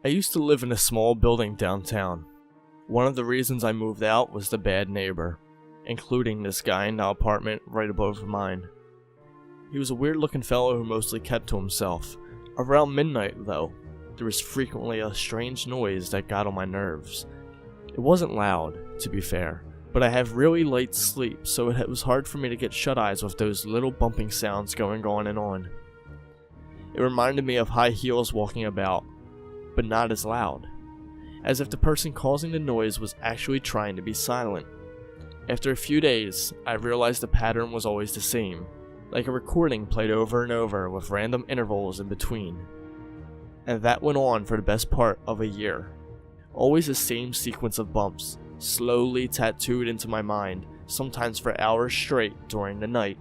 I used to live in a small building downtown. One of the reasons I moved out was the bad neighbor, including this guy in the apartment right above mine. He was a weird looking fellow who mostly kept to himself. Around midnight though, there was frequently a strange noise that got on my nerves. It wasn't loud, to be fair, but I have really light sleep, so it was hard for me to get shut-eyes with those little bumping sounds going on and on. It reminded me of high heels walking about, but not as loud, as if the person causing the noise was actually trying to be silent. After a few days, I realized the pattern was always the same, like a recording played over and over with random intervals in between. And that went on for the best part of a year. Always the same sequence of bumps, slowly tattooed into my mind, sometimes for hours straight during the night.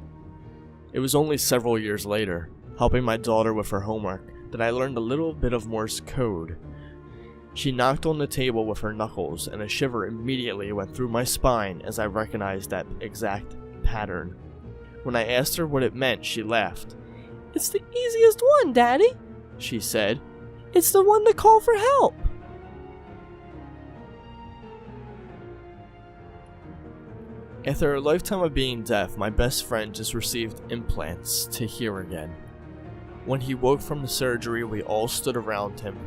It was only several years later, helping my daughter with her homework, that I learned a little bit of Morse code. She knocked on the table with her knuckles, and a shiver immediately went through my spine as I recognized that exact pattern. When I asked her what it meant, she laughed. "It's the easiest one, Daddy," she said. "It's the one to call for help." After a lifetime of being deaf, my best friend just received implants to hear again. When he woke from the surgery, we all stood around him.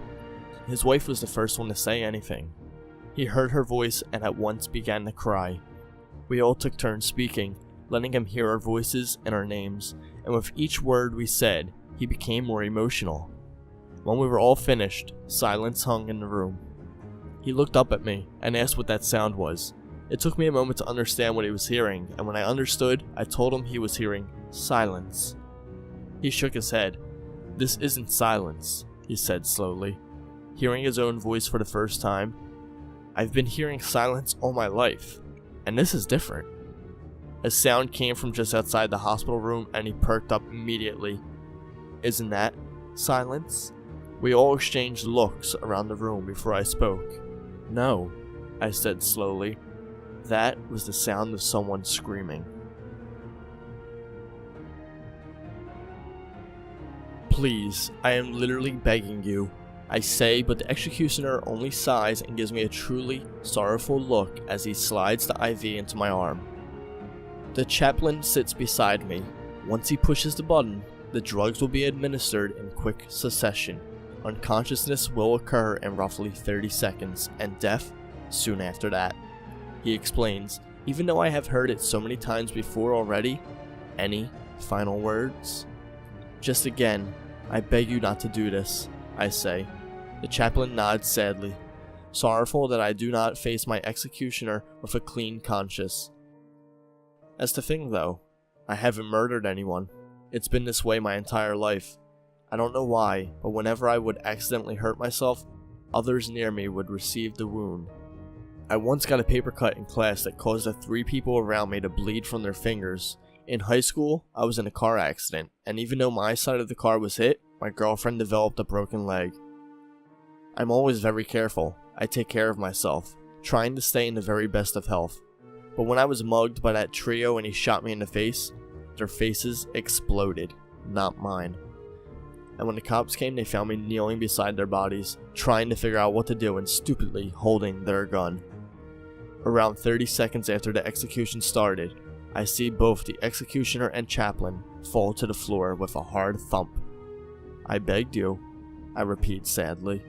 His wife was the first one to say anything. He heard her voice and at once began to cry. We all took turns speaking, letting him hear our voices and our names, and with each word we said, he became more emotional. When we were all finished, silence hung in the room. He looked up at me and asked what that sound was. It took me a moment to understand what he was hearing, and when I understood, I told him he was hearing silence. He shook his head. "This isn't silence," he said slowly, hearing his own voice for the first time. "I've been hearing silence all my life, and this is different." A sound came from just outside the hospital room, and he perked up immediately. "Isn't that silence?" We all exchanged looks around the room before I spoke. "No," I said slowly. "That was the sound of someone screaming." "Please, I am literally begging you," I say, but the executioner only sighs and gives me a truly sorrowful look as he slides the IV into my arm. The chaplain sits beside me. Once he pushes the button, the drugs will be administered in quick succession. Unconsciousness will occur in roughly 30 seconds, and death soon after that. He explains, "Even though I have heard it so many times before already, any final words?" "Just again, I beg you not to do this," I say. The chaplain nods sadly, sorrowful that I do not face my executioner with a clean conscience. That's the thing though, I haven't murdered anyone. It's been this way my entire life. I don't know why, but whenever I would accidentally hurt myself, others near me would receive the wound. I once got a paper cut in class that caused the 3 people around me to bleed from their fingers. In high school, I was in a car accident, and even though my side of the car was hit, my girlfriend developed a broken leg. I'm always very careful. I take care of myself, trying to stay in the very best of health. But when I was mugged by that trio and he shot me in the face, their faces exploded, not mine. And when the cops came, they found me kneeling beside their bodies, trying to figure out what to do and stupidly holding their gun. Around 30 seconds after the execution started, I see both the executioner and chaplain fall to the floor with a hard thump. "I begged you," I repeat sadly.